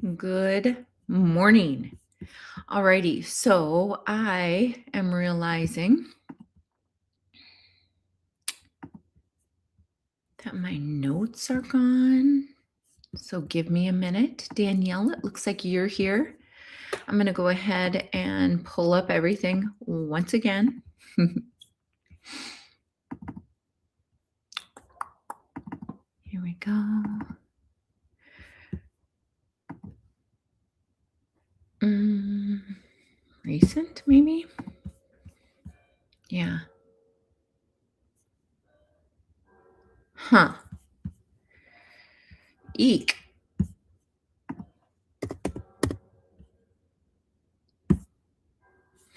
Good morning. Alrighty, so I am realizing that my notes are gone. So give me a minute. Danielle, it looks like you're here. I'm going to go ahead and pull up everything once again. Here we go. Recent, maybe? Yeah. Huh. Eek.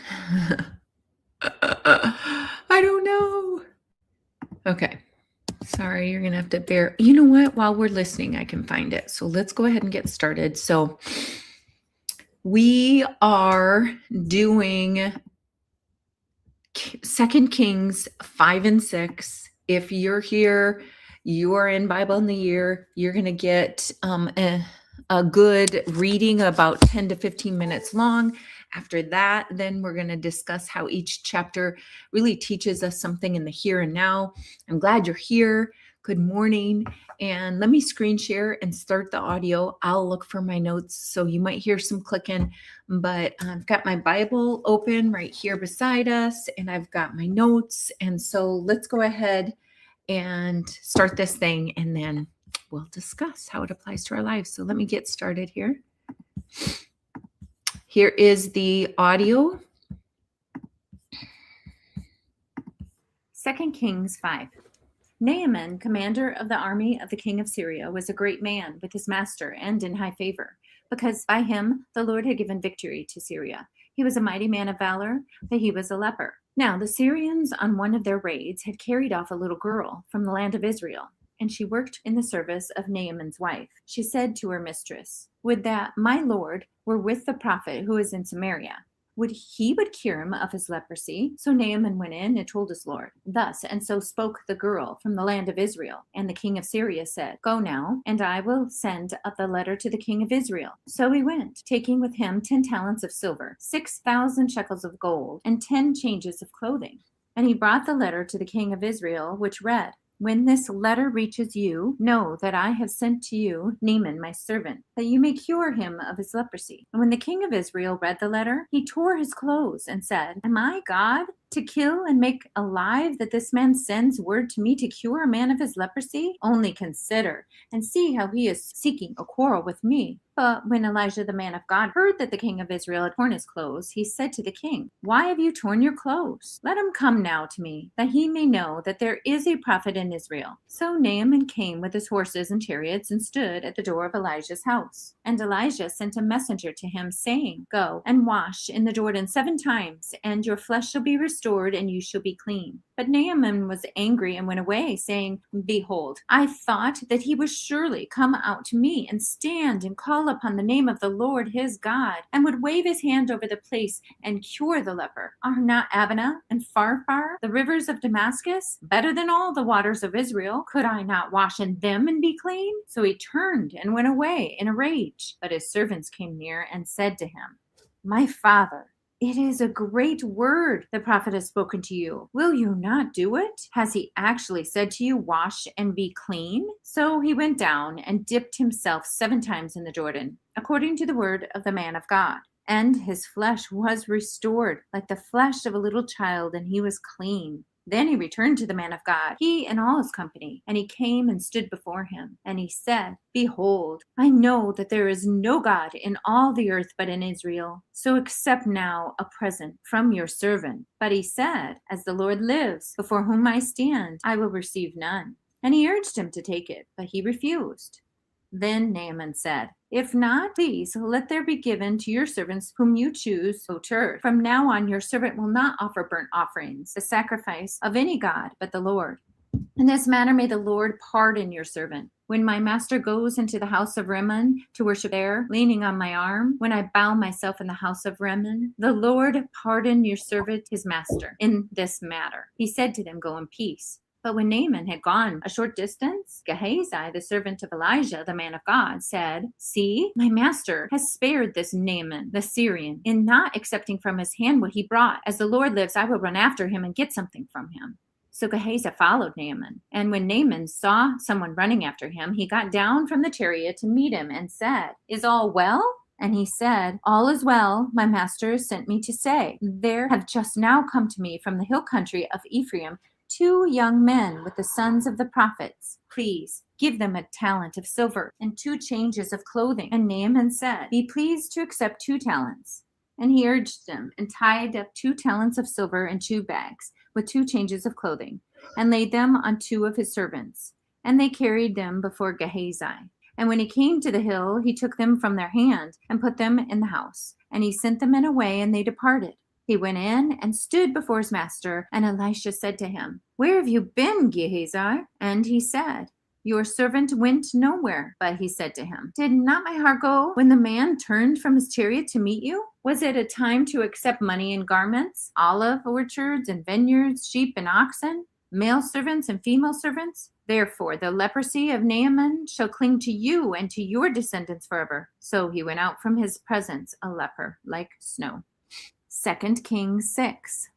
I don't know. Okay. Sorry, you're going to have to bear. You know what? While we're listening, I can find it. So let's go ahead and get started. So we are doing 2 Kings 5 and 6. If you're here, you are in Bible in the Year, you're going to get a good reading about 10 to 15 minutes long. After that, then we're going to discuss how each chapter really teaches us something in the here and now. I'm glad you're here. Good morning. And let me screen share and start the audio. I'll look for my notes. So you might hear some clicking, but I've got my Bible open right here beside us, and I've got my notes. And so let's go ahead and start this thing, and then we'll discuss how it applies to our lives. So let me get started here. Here is the audio. 2 Kings 5. Naaman, commander of the army of the king of Syria, was a great man with his master and in high favor, because by him the Lord had given victory to Syria. He was a mighty man of valor, but he was a leper. Now the Syrians on one of their raids had carried off a little girl from the land of Israel, and she worked in the service of Naaman's wife. She said to her mistress, "Would that my Lord were with the prophet who is in Samaria. He would cure him of his leprosy." So Naaman went in and told his lord. Thus and so spoke the girl from the land of Israel. And the king of Syria said, "Go now, and I will send up the letter to the king of Israel." So he went, taking with him 10 talents of silver, 6,000 shekels of gold, and 10 changes of clothing. And he brought the letter to the king of Israel, which read, "When this letter reaches you, know that I have sent to you Naaman my servant, that you may cure him of his leprosy." And when the king of Israel read the letter, he tore his clothes and said, "Am I God to kill and make alive, that this man sends word to me to cure a man of his leprosy? Only consider and see how he is seeking a quarrel with me." But when Elijah the man of God heard that the king of Israel had torn his clothes, he said to the king, "Why have you torn your clothes? Let him come now to me, that he may know that there is a prophet in Israel." So Naaman came with his horses and chariots and stood at the door of Elijah's house. And Elijah sent a messenger to him, saying, "Go and wash in the Jordan 7 times, and your flesh shall be restored, and you shall be clean." But Naaman was angry and went away, saying, "Behold, I thought that he would surely come out to me and stand and call upon the name of the Lord his God, and would wave his hand over the place and cure the leper. Are not Abana and Pharpar, the rivers of Damascus, better than all the waters of Israel? Could I not wash in them and be clean?" So he turned and went away in a rage. But his servants came near and said to him, "My father, it is a great word the prophet has spoken to you. Will you not do it? Has he actually said to you, 'Wash and be clean'?" So he went down and dipped himself 7 times in the Jordan, according to the word of the man of God. And his flesh was restored like the flesh of a little child, and he was clean. Then he returned to the man of God, he and all his company, and he came and stood before him. And he said, "Behold, I know that there is no God in all the earth but in Israel. So accept now a present from your servant." But he said, "As the Lord lives, before whom I stand, I will receive none." And he urged him to take it, but he refused. Then Naaman said, "If not, please let there be given to your servants whom you choose, O Tur. From now on your servant will not offer burnt offerings, the sacrifice of any god but the Lord. In this manner may the Lord pardon your servant. When my master goes into the house of Rimmon to worship there, leaning on my arm, when I bow myself in the house of Rimmon, the Lord pardon your servant his master in this matter." He said to them, "Go in peace." But when Naaman had gone a short distance, Gehazi, the servant of Elijah, the man of God, said, "See, my master has spared this Naaman, the Syrian, in not accepting from his hand what he brought. As the Lord lives, I will run after him and get something from him." So Gehazi followed Naaman. And when Naaman saw someone running after him, he got down from the chariot to meet him and said, "Is all well?" And he said, "All is well. My master sent me to say, there have just now come to me from the hill country of Ephraim 2 young men with the sons of the prophets. Please give them a talent of silver and 2 changes of clothing." And Naaman said, "Be pleased to accept 2 talents. And he urged them and tied up 2 talents of silver in 2 bags with 2 changes of clothing and laid them on 2 of his servants. And they carried them before Gehazi. And when he came to the hill, he took them from their hand and put them in the house. And he sent the men away, and they departed. He went in and stood before his master, and Elisha said to him, "Where have you been, Gehazi?" And he said, "Your servant went nowhere." But he said to him, "Did not my heart go when the man turned from his chariot to meet you? Was it a time to accept money and garments, olive orchards and vineyards, sheep and oxen, male servants and female servants? Therefore the leprosy of Naaman shall cling to you and to your descendants forever." So he went out from his presence a leper like snow. 2 Kings 6.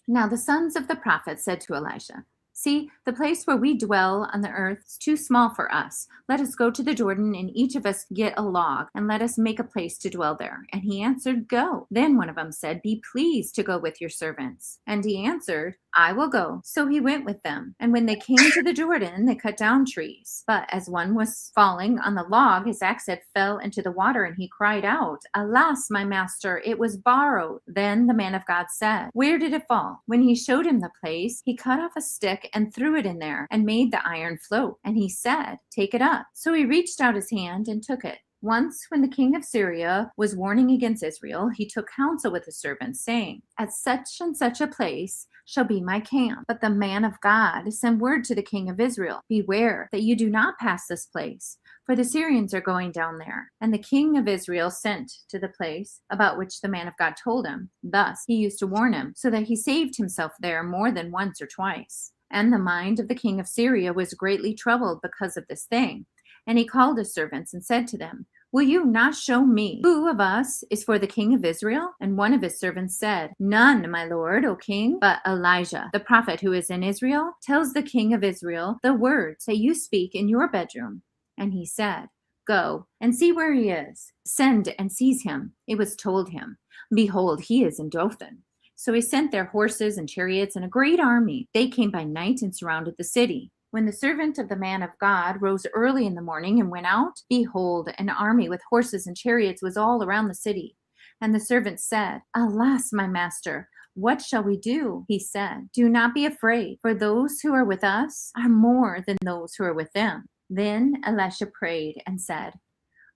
Now the sons of the prophets said to Elisha, "See, the place where we dwell on the earth is too small for us. Let us go to the Jordan, and each of us get a log, and let us make a place to dwell there." And he answered, "Go." Then one of them said, "Be pleased to go with your servants." And he answered, "I will go." So he went with them. And when they came to the Jordan, they cut down trees. But as one was falling on the log, his axe head fell into the water, and he cried out, "Alas, my master, it was borrowed." Then the man of God said, "Where did it fall?" When he showed him the place, he cut off a stick and threw it in there and made the iron float. And he said, "Take it up." So he reached out his hand and took it. Once, when the king of Syria was warning against Israel, he took counsel with his servants, saying, "At such and such a place shall be my camp." But the man of God sent word to the king of Israel, "Beware that you do not pass this place, for the Syrians are going down there." And the king of Israel sent to the place about which the man of God told him. Thus he used to warn him, so that he saved himself there more than once or twice. And the mind of the king of Syria was greatly troubled because of this thing. And he called his servants and said to them, "Will you not show me who of us is for the king of Israel?" And one of his servants said, "None, my lord, O king, but Elijah, the prophet who is in Israel, tells the king of Israel the words that you speak in your bedroom." And he said, "Go and see where he is. Send and seize him." It was told him, "Behold, he is in Dothan." So he sent their horses and chariots and a great army. They came by night and surrounded the city. When the servant of the man of God rose early in the morning and went out, behold, an army with horses and chariots was all around the city. And the servant said, "Alas, my master, what shall we do?" He said, "Do not be afraid, for those who are with us are more than those who are with them." Then Elisha prayed and said,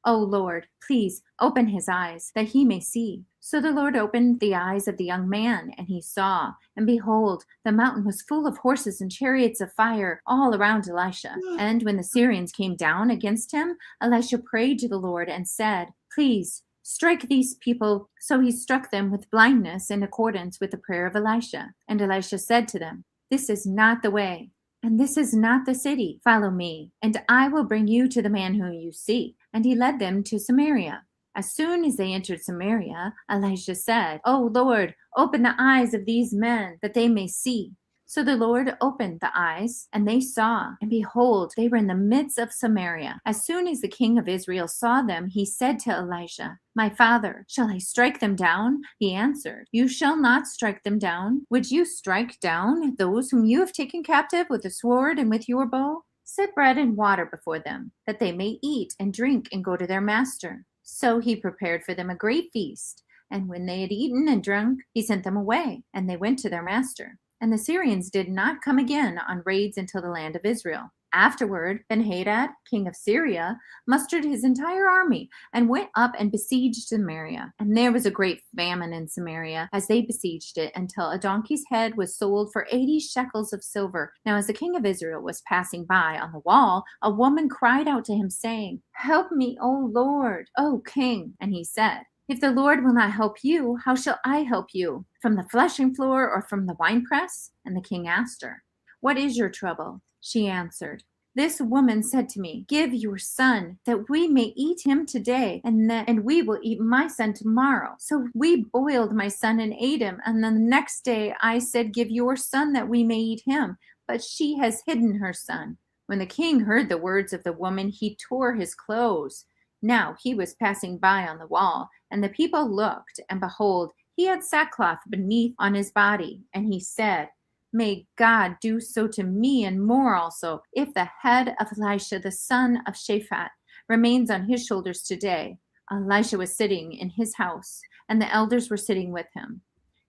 "O Lord, please open his eyes, that he may see." So the Lord opened the eyes of the young man, and he saw. And behold, the mountain was full of horses and chariots of fire all around Elisha. And when the Syrians came down against him, Elisha prayed to the Lord and said, "Please strike these people." So he struck them with blindness in accordance with the prayer of Elisha. And Elisha said to them, "This is not the way, and this is not the city. Follow me, and I will bring you to the man whom you seek." And he led them to Samaria. As soon as they entered Samaria, Elisha said, "O Lord, open the eyes of these men, that they may see." So the Lord opened the eyes, and they saw, and behold, they were in the midst of Samaria. As soon as the king of Israel saw them, he said to Elisha, "My father, shall I strike them down?" He answered, "You shall not strike them down. Would you strike down those whom you have taken captive with the sword and with your bow? Set bread and water before them, that they may eat and drink and go to their master." So he prepared for them a great feast. And when they had eaten and drunk, he sent them away, and they went to their master. And the Syrians did not come again on raids into the land of Israel. Afterward, Ben-Hadad, king of Syria, mustered his entire army and went up and besieged Samaria. And there was a great famine in Samaria as they besieged it, until a donkey's head was sold for 80 shekels of silver. Now as the king of Israel was passing by on the wall, a woman cried out to him, saying, "Help me, O Lord, O king." And he said, "If the Lord will not help you, how shall I help you? From the threshing floor or from the winepress?" And the king asked her, What is your trouble?" She answered, "This woman said to me, 'Give your son, that we may eat him today, and we will eat my son tomorrow.' So we boiled my son and ate him. And then the next day I said, 'Give your son, that we may eat him.' But she has hidden her son." When the king heard the words of the woman, he tore his clothes. Now he was passing by on the wall, and the people looked, and behold, he had sackcloth beneath on his body. And he said, "May God do so to me and more also, if the head of Elisha the son of Shaphat remains on his shoulders today." Elisha was sitting in his house, and the elders were sitting with him.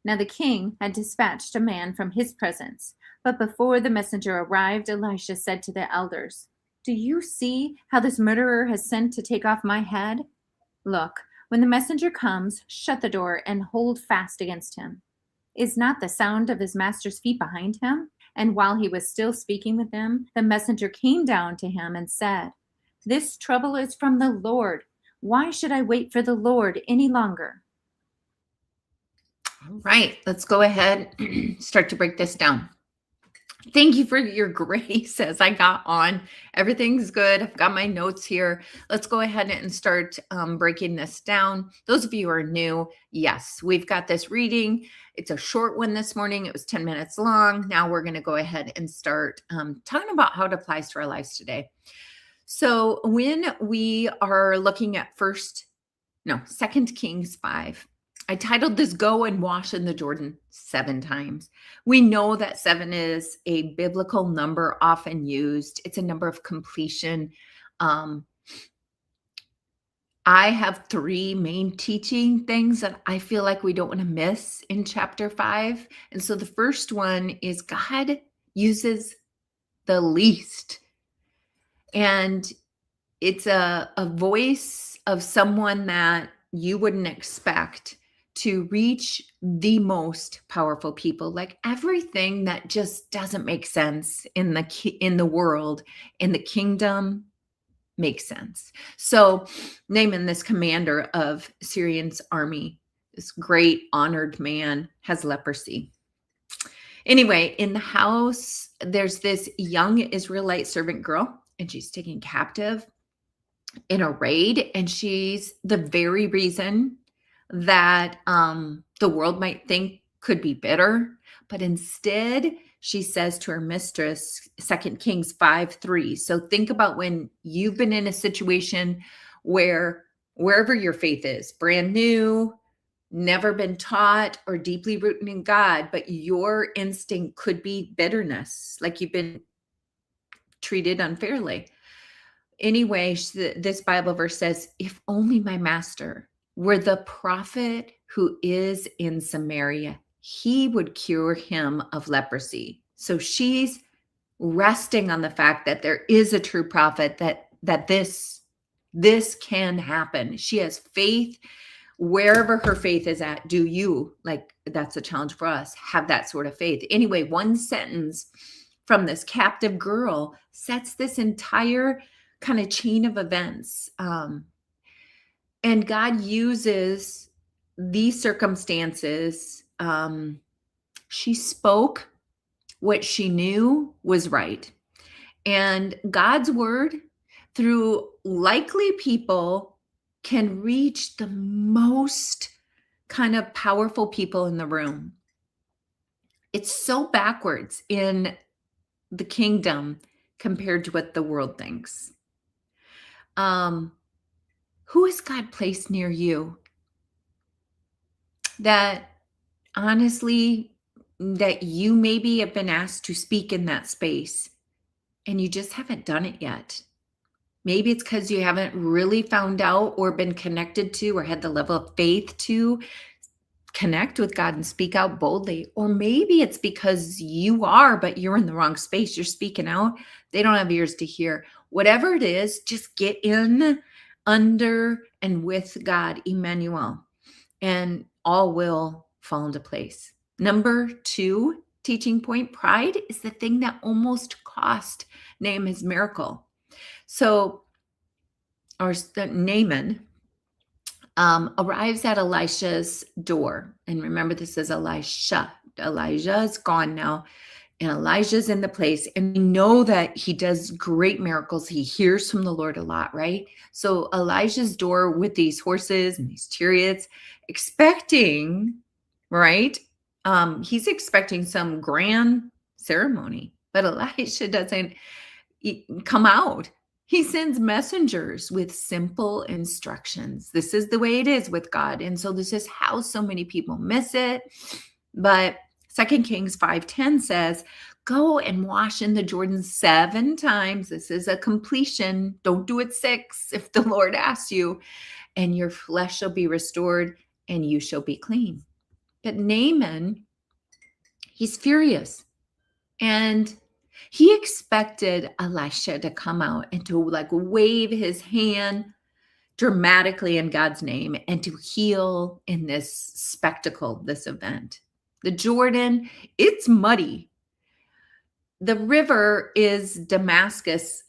Now the king had dispatched a man from his presence. But before the messenger arrived, Elisha said to the elders, "Do you see how this murderer has sent to take off my head? Look, when the messenger comes, shut the door and hold fast against him. Is not the sound of his master's feet behind him?" And while he was still speaking with them, the messenger came down to him and said, "This trouble is from the Lord. Why should I wait for the Lord any longer?" All right, let's go ahead and start to break this down. Thank you for your grace as I got on. Everything's good. I've got my notes here. Let's go ahead and start breaking this down. Those of you who are new, yes, we've got this reading. It's a short one this morning. It was 10 minutes long. Now we're going to go ahead and start talking about how it applies to our lives today. So when we are looking at 2 Kings 5, I titled this "Go and Wash in the Jordan 7 times." We know that 7 is a biblical number often used. It's a number of completion. I have 3 main teaching things that I feel like we don't want to miss in chapter 5. And so the first one is God uses the least. And it's a voice of someone that you wouldn't expect to reach the most powerful people. Like everything that just doesn't make sense in the world, in the kingdom, makes sense. So Naaman, this commander of Syrian's army, this great honored man, has leprosy. Anyway, in the house, there's this young Israelite servant girl, and she's taken captive in a raid, and she's the very reason that the world might think could be bitter. But instead, she says to her mistress, 2 Kings 5:3. So think about when you've been in a situation where wherever your faith is, brand new, never been taught, or deeply rooted in God, but your instinct could be bitterness, like you've been treated unfairly. Anyway, this Bible verse says, "If only my master were the prophet who is in Samaria, he would cure him of leprosy." So she's resting on the fact that there is a true prophet, that this can happen. She has faith wherever her faith is at. Do you, like, that's a challenge for us, have that sort of faith? Anyway, one sentence from this captive girl sets this entire kind of chain of events. And God uses these circumstances. She spoke what she knew was right. And God's word, through likely people, can reach the most kind of powerful people in the room. It's so backwards in the kingdom compared to what the world thinks. Who has God placed near you that honestly, that you maybe have been asked to speak in that space and you just haven't done it yet? Maybe it's because you haven't really found out or been connected to or had the level of faith to connect with God and speak out boldly. Or maybe it's because you are, but you're in the wrong space. You're speaking out. They don't have ears to hear. Whatever it is, just get in, under, and with God, Emmanuel, and all will fall into place. Number 2 teaching point: pride is the thing that almost cost Naaman his miracle. So, Naaman arrives at Elisha's door. And remember, this is Elisha. Elijah is gone now. And Elijah's in the place, and we know that he does great miracles. He hears from the Lord a lot, right? So Elijah's door with these horses and these chariots, expecting, right? He's expecting some grand ceremony, but Elisha doesn't come out. He sends messengers with simple instructions. This is the way it is with God. And so this is how so many people miss it. But 2 Kings 5:10 says, go and wash in the Jordan 7 times. This is a completion. Don't do it 6 if the Lord asks you. And your flesh shall be restored and you shall be clean. But Naaman, he's furious. And he expected Elisha to come out and to like wave his hand dramatically in God's name and to heal in this spectacle, this event. The Jordan, it's muddy. The river is Damascus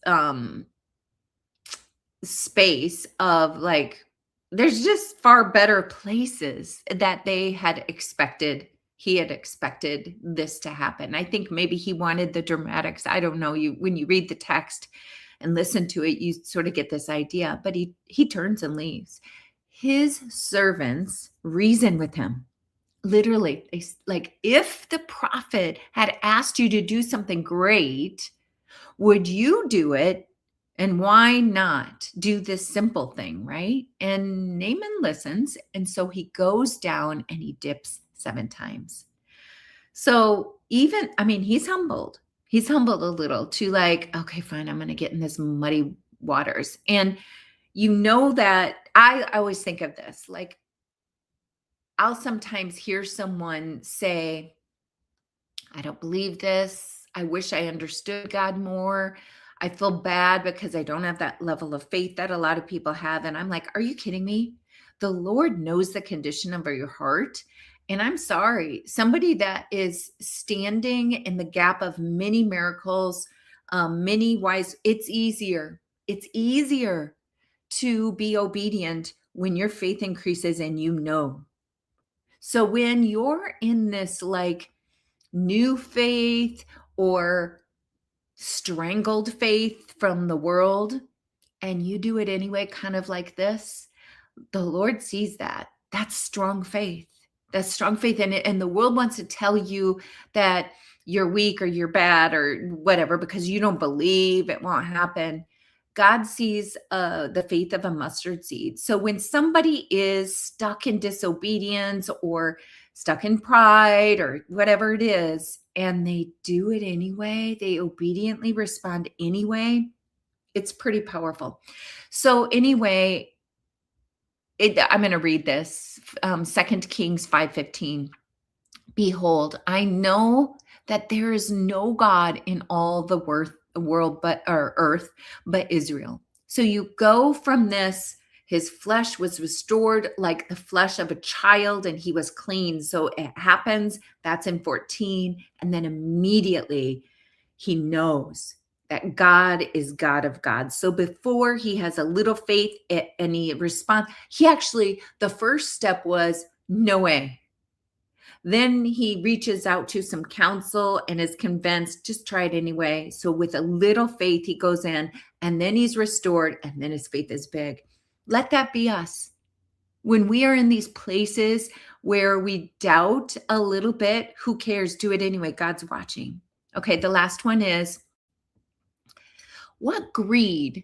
space of like, there's just far better places that they had expected. He had expected this to happen. I think maybe he wanted the dramatics. I don't know. When you read the text and listen to it, you sort of get this idea. But he turns and leaves. His servants reason with him. Literally, like, if the prophet had asked you to do something great, would you do it? And why not do this simple thing, right? And Naaman listens. And so he goes down and he dips 7 times. So he's humbled. He's humbled a little to like, okay, fine, I'm going to get in this muddy waters. And you know that I always think of this, like, I'll sometimes hear someone say, I don't believe this. I wish I understood God more. I feel bad because I don't have that level of faith that a lot of people have. And I'm like, are you kidding me? The Lord knows the condition of your heart. And I'm sorry, somebody that is standing in the gap of many miracles, many wise, it's easier. It's easier to be obedient when your faith increases and you know. So when you're in this like new faith or strangled faith from the world and you do it anyway, kind of like this, the Lord sees that. That's strong faith. That's strong faith. And the world wants to tell you that you're weak or you're bad or whatever because you don't believe it won't happen. God sees the faith of a mustard seed. So when somebody is stuck in disobedience or stuck in pride or whatever it is, and they do it anyway, they obediently respond anyway, it's pretty powerful. So anyway, I'm going to read this, 2 Kings 5:15. Behold, I know that there is no God in all the world or earth but Israel. So you go from this, his flesh was restored like the flesh of a child and he was clean. So it happens, that's in 14. And then immediately he knows that God is God of gods. So before he has a little faith and he responds, the first step was no way. Then he reaches out to some counsel and is convinced, just try it anyway. So with a little faith, he goes in and then he's restored and then his faith is big. Let that be us. When we are in these places where we doubt a little bit, who cares? Do it anyway. God's watching. Okay, the last one is, what greed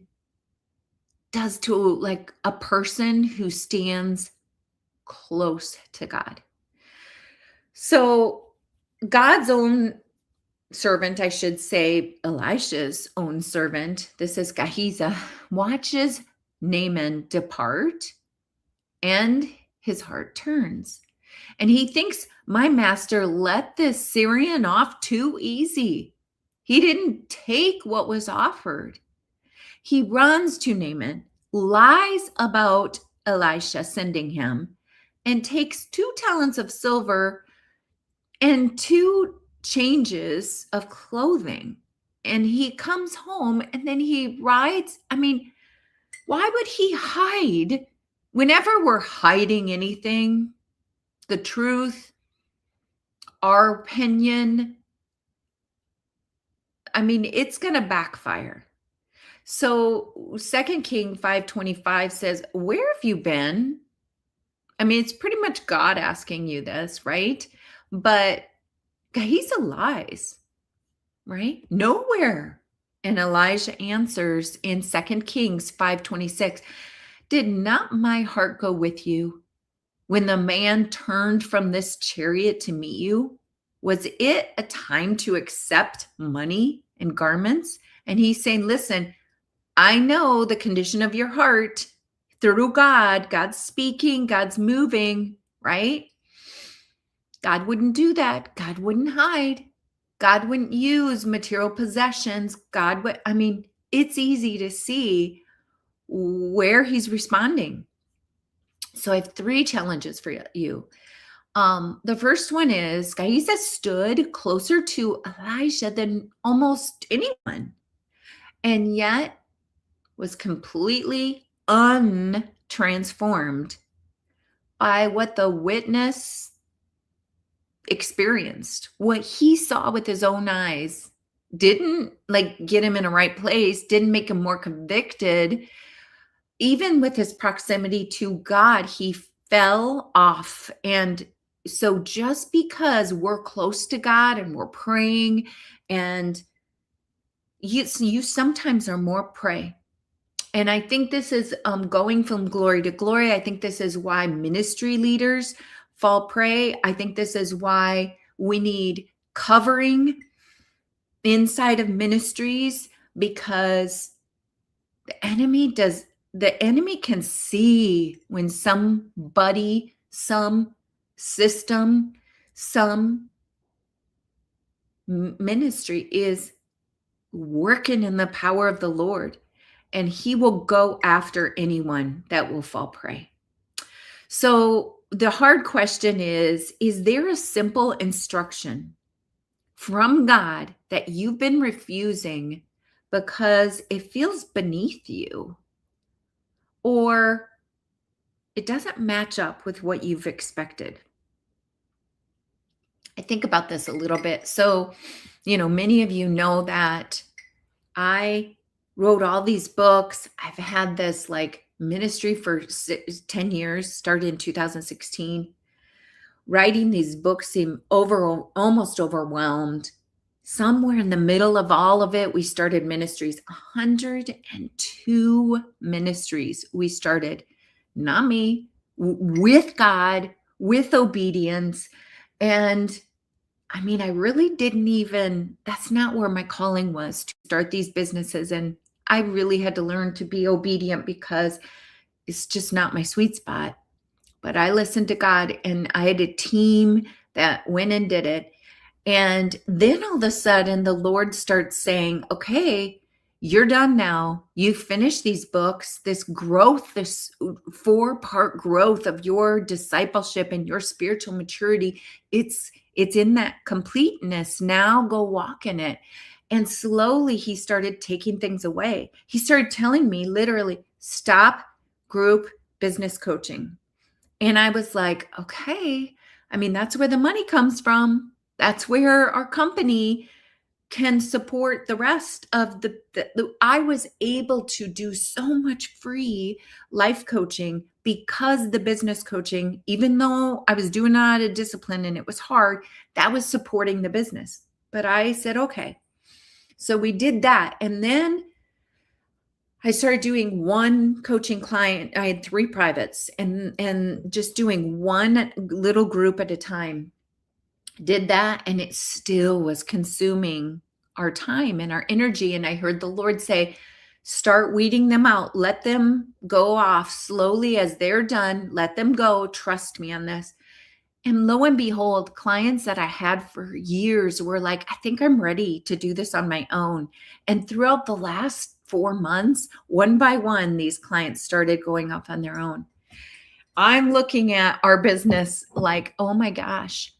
does to like a person who stands close to God? So God's own servant, I should say, Elisha's own servant, this is Gehazi, watches Naaman depart and his heart turns. And he thinks, my master let this Syrian off too easy. He didn't take what was offered. He runs to Naaman, lies about Elisha sending him, and takes 2 talents of silver and 2 changes of clothing. And he comes home and then he rides. Why would he hide? Whenever we're hiding anything, the truth, our opinion, I mean, it's going to backfire. So 2 King 5:25 says, "Where have you been?" I mean, it's pretty much God asking you this, right? But he's a lies, right? Nowhere. And Elijah answers in 2 Kings 5:26, "Did not my heart go with you when the man turned from this chariot to meet you? Was it a time to accept money and garments?" And he's saying, listen, I know the condition of your heart through God. God's speaking, God's moving, right? God wouldn't do that. God wouldn't hide. God wouldn't use material possessions. God would, I mean, it's easy to see where he's responding. So I have 3 challenges for you. The first one is Gehazi stood closer to Elisha than almost anyone, and yet was completely untransformed by what the witness experienced. What he saw with his own eyes didn't like get him in a right place, didn't make him more convicted. Even with his proximity to God, he fell off. And so just because we're close to God and we're praying, and you sometimes are more prey. And I think this is going from glory to glory. I think this is why ministry leaders fall prey. I think this is why we need covering inside of ministries, because the enemy can see when somebody, some system, some ministry is working in the power of the Lord, and he will go after anyone that will fall prey. So the hard question is there a simple instruction from God that you've been refusing because it feels beneath you, or it doesn't match up with what you've expected? I think about this a little bit. So, many of you know that I wrote all these books. I've had this like ministry for 10 years, started in 2016. Writing these books seemed almost overwhelmed. Somewhere in the middle of all of it, we started ministries. 102 ministries we started. Not me, with God, with obedience. And I mean, I really didn't even, that's not where my calling was, to start these businesses. And I really had to learn to be obedient because it's just not my sweet spot. But I listened to God, and I had a team that went and did it. And then all of a sudden, the Lord starts saying, okay, you're done now. You've finished these books, this growth, this 4-part growth of your discipleship and your spiritual maturity. It's in that completeness. Now go walk in it. And slowly he started taking things away. He started telling me literally, stop group business coaching. And I was like, okay, I mean, that's where the money comes from. That's where our company can support the rest of I was able to do so much free life coaching because the business coaching, even though I was doing it out of discipline and it was hard, that was supporting the business. But I said, okay. So we did that. And then I started doing one coaching client. I had 3 privates, and just doing one little group at a time. Did that, and it still was consuming our time and our energy. And I heard the Lord say, start weeding them out. Let them go off slowly as they're done. Let them go. Trust me on this. And lo and behold, clients that I had for years were like, I think I'm ready to do this on my own. And throughout the last 4 months, one by one, these clients started going off on their own. I'm looking at our business like, oh my gosh,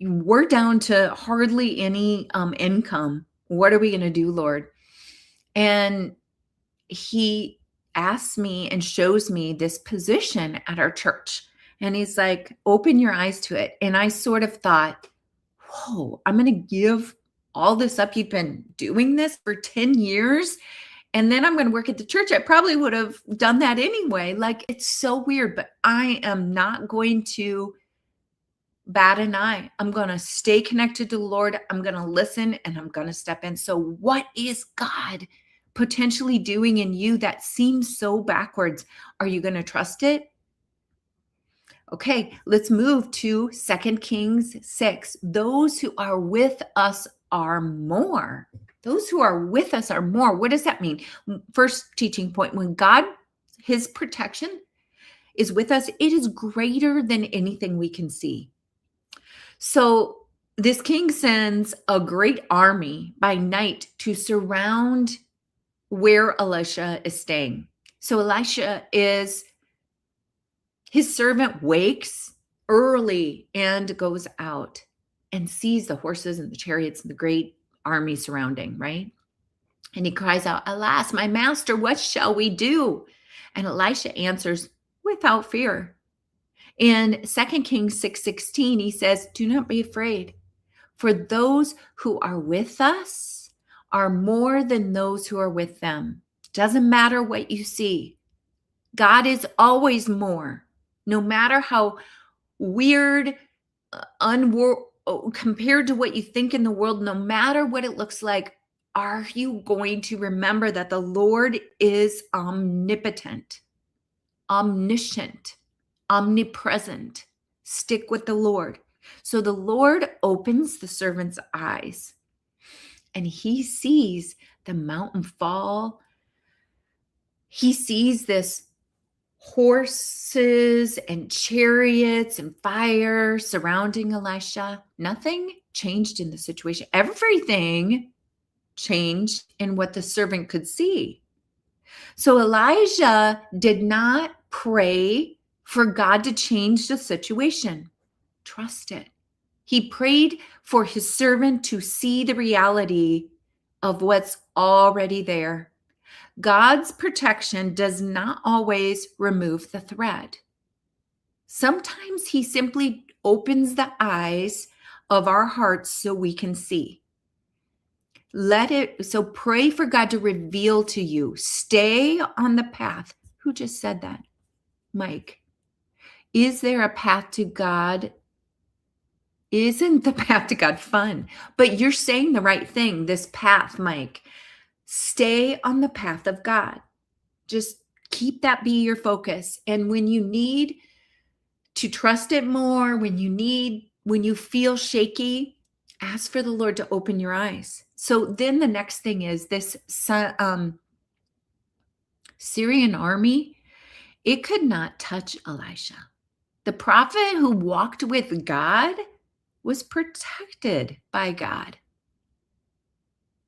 we're down to hardly any income. What are we going to do, Lord? And he asks me and shows me this position at our church. And he's like, open your eyes to it. And I sort of thought, whoa, I'm going to give all this up. You've been doing this for 10 years. And then I'm going to work at the church. I probably would have done that anyway. Like, it's so weird, but I am not going to bat an eye. I'm going to stay connected to the Lord. I'm going to listen and I'm going to step in. So what is God potentially doing in you that seems so backwards? Are you going to trust it? Okay, let's move to 2 Kings 6. Those who are with us are more. Those who are with us are more. What does that mean? First teaching point, when God, his protection is with us, it is greater than anything we can see. So this king sends a great army by night to surround where Elisha is staying. So his servant wakes early and goes out and sees the horses and the chariots and the great army surrounding, right? And he cries out, "Alas, my master, what shall we do?" And Elisha answers, "Without fear." In 2 Kings 6:16, he says, "Do not be afraid, for those who are with us are more than those who are with them." Doesn't matter what you see. God is always more. No matter how weird, compared to what you think in the world, no matter what it looks like, are you going to remember that the Lord is omnipotent, omniscient, omnipresent? Stick with the Lord. So the Lord opens the servant's eyes and he sees the mountain fall. He sees this horses and chariots and fire surrounding Elisha. Nothing changed in the situation. Everything changed in what the servant could see. So Elijah did not pray for God to change the situation. Trust it. He prayed for his servant to see the reality of what's already there. God's protection does not always remove the threat. Sometimes he simply opens the eyes of our hearts so we can see. So pray for God to reveal to you. Stay on the path. Who just said that? Mike. Is there a path to God? Isn't the path to God fun? But you're saying the right thing. This path, Mike. Stay on the path of God. Just keep that be your focus. And when you need to trust it more, when you feel shaky, ask for the Lord to open your eyes. So then the next thing is this Syrian army, it could not touch Elisha. The prophet who walked with God was protected by God.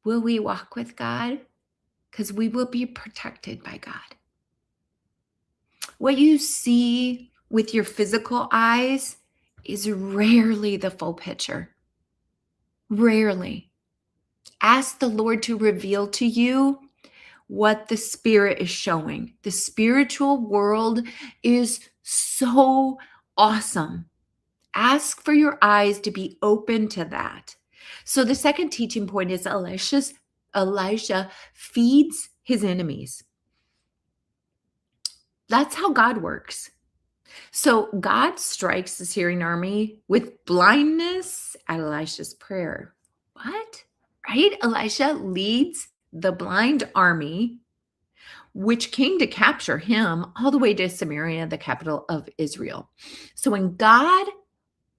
Will we walk with God? Because we will be protected by God. What you see with your physical eyes is rarely the full picture. Rarely. Ask the Lord to reveal to you what the Spirit is showing. The spiritual world is so awesome. Ask for your eyes to be open to that. So the second teaching point is Elisha feeds his enemies. That's how God works. So God strikes the Syrian army with blindness at Elisha's prayer. What? Right? Elisha leads the blind army, which came to capture him all the way to Samaria, the capital of Israel. So when God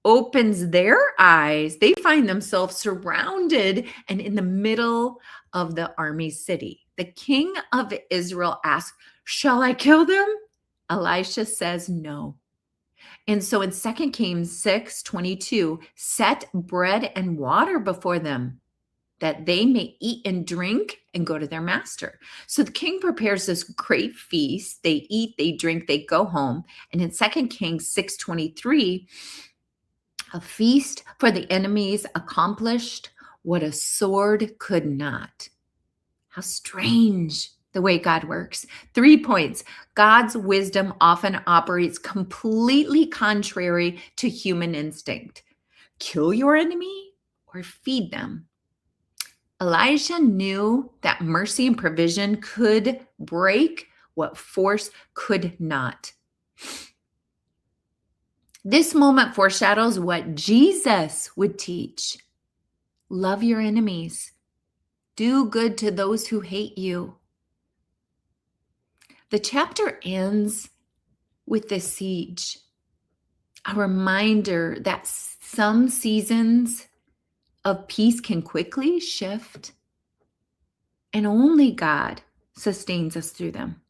opens their eyes, they find themselves surrounded and in the middle of the army city. The king of Israel asks, "Shall I kill them?" Elisha says no. And so in 2 Kings 6:22, set bread and water before them, that they may eat and drink and go to their master. So the king prepares this great feast. They eat, they drink, they go home. And in 2 Kings 6:23, a feast for the enemies accomplished what a sword could not. How strange the way God works. 3 points. God's wisdom often operates completely contrary to human instinct. Kill your enemy or feed them. Elijah knew that mercy and provision could break what force could not. This moment foreshadows what Jesus would teach. Love your enemies. Do good to those who hate you. The chapter ends with this siege, a reminder that some seasons of peace can quickly shift, and only God sustains us through them.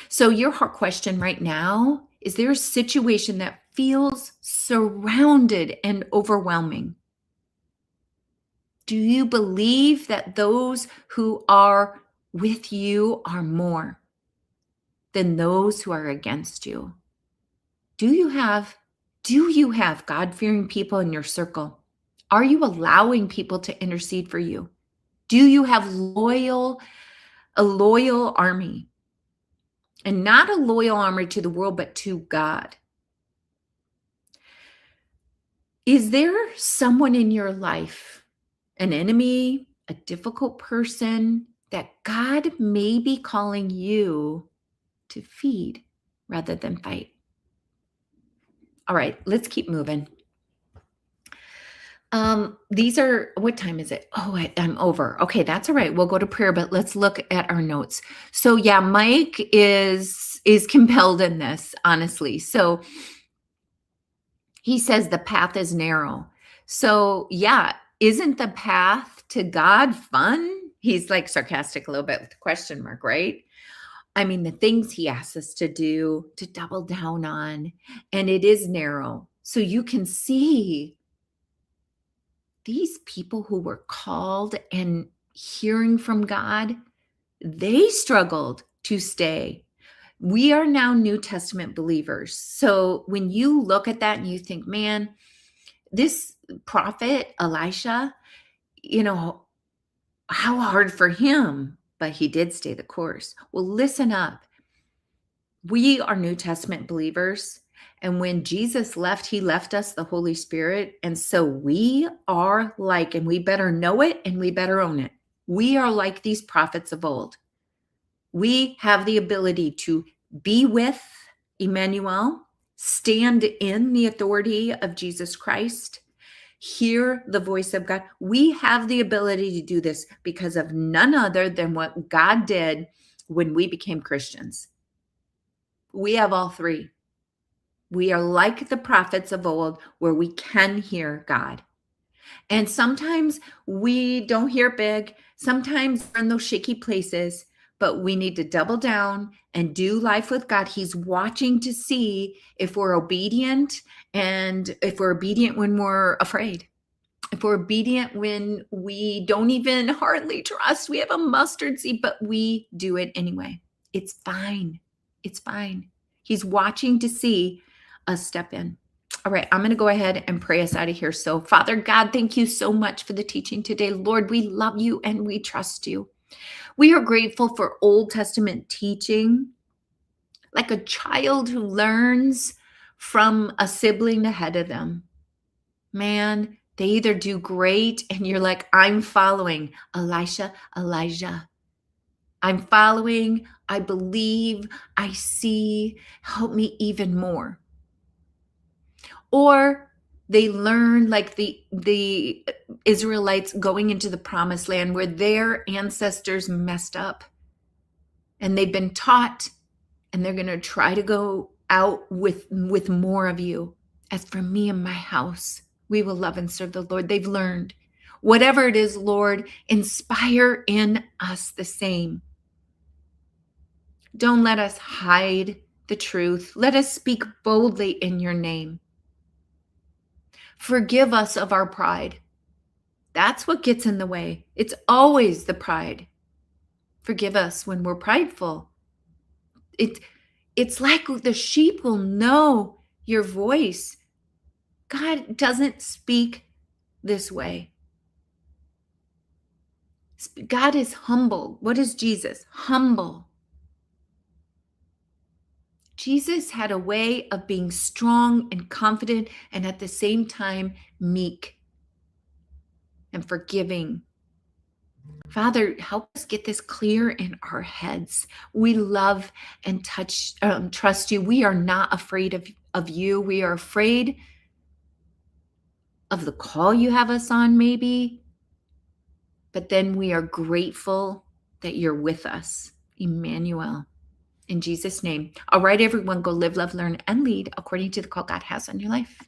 So your heart question right now, is there a situation that feels surrounded and overwhelming? Do you believe that those who are with you are more than those who are against you? Do you have God-fearing people in your circle? Are you allowing people to intercede for you? Do you have a loyal army? And not a loyal army to the world, but to God. Is there someone in your life, an enemy, a difficult person, that God may be calling you to feed rather than fight? All right, let's keep moving. What time is it? Oh, I'm over. Okay, that's all right. We'll go to prayer, but let's look at our notes. So yeah, Mike is compelled in this, honestly. So he says the path is narrow. So yeah, isn't the path to God fun? He's like sarcastic a little bit with the question mark, right? I mean, the things he asks us to do, to double down on, and it is narrow. So you can see these people who were called and hearing from God, they struggled to stay. We are now New Testament believers. So when you look at that and you think, man, this prophet, Elisha, how hard for him, but he did stay the course. Well, listen up. We are New Testament believers. And when Jesus left, he left us the Holy Spirit. And so we are like, and we better know it and we better own it. We are like these prophets of old. We have the ability to be with Emmanuel, stand in the authority of Jesus Christ, hear the voice of God. We have the ability to do this because of none other than what God did when we became Christians. We have all three. We are like the prophets of old, where we can hear God. And sometimes we don't hear big. Sometimes we're in those shaky places, but we need to double down and do life with God. He's watching to see if we're obedient, and if we're obedient when we're afraid. If we're obedient when we don't even hardly trust, we have a mustard seed, but we do it anyway. It's fine. It's fine. He's watching to see us step in. All right, I'm going to go ahead and pray us out of here. So, Father God, thank you so much for the teaching today. Lord, we love you and we trust you. We are grateful for Old Testament teaching, like a child who learns from a sibling ahead of them. Man, they either do great and you're like, I'm following Elisha, Elijah. I'm following, I believe, I see, help me even more. Or they learn like the Israelites going into the promised land where their ancestors messed up and they've been taught, and they're going to try to go out with more of you. As for me and my house, we will love and serve the Lord. They've learned. Whatever it is, Lord, inspire in us the same. Don't let us hide the truth. Let us speak boldly in your name. Forgive us of our pride. That's what gets in the way. It's always the pride. Forgive us when we're prideful. It's like the sheep will know your voice. God doesn't speak this way. God is humble. What is Jesus? Humble. Jesus had a way of being strong and confident, and at the same time meek and forgiving Father, help us get this clear in our heads. We love and trust you. We are not afraid of you. We are afraid of the call you have us on, maybe, but then we are grateful that you're with us. Emmanuel. In Jesus' name. All right, everyone, go live, love, learn, and lead according to the call God has on your life.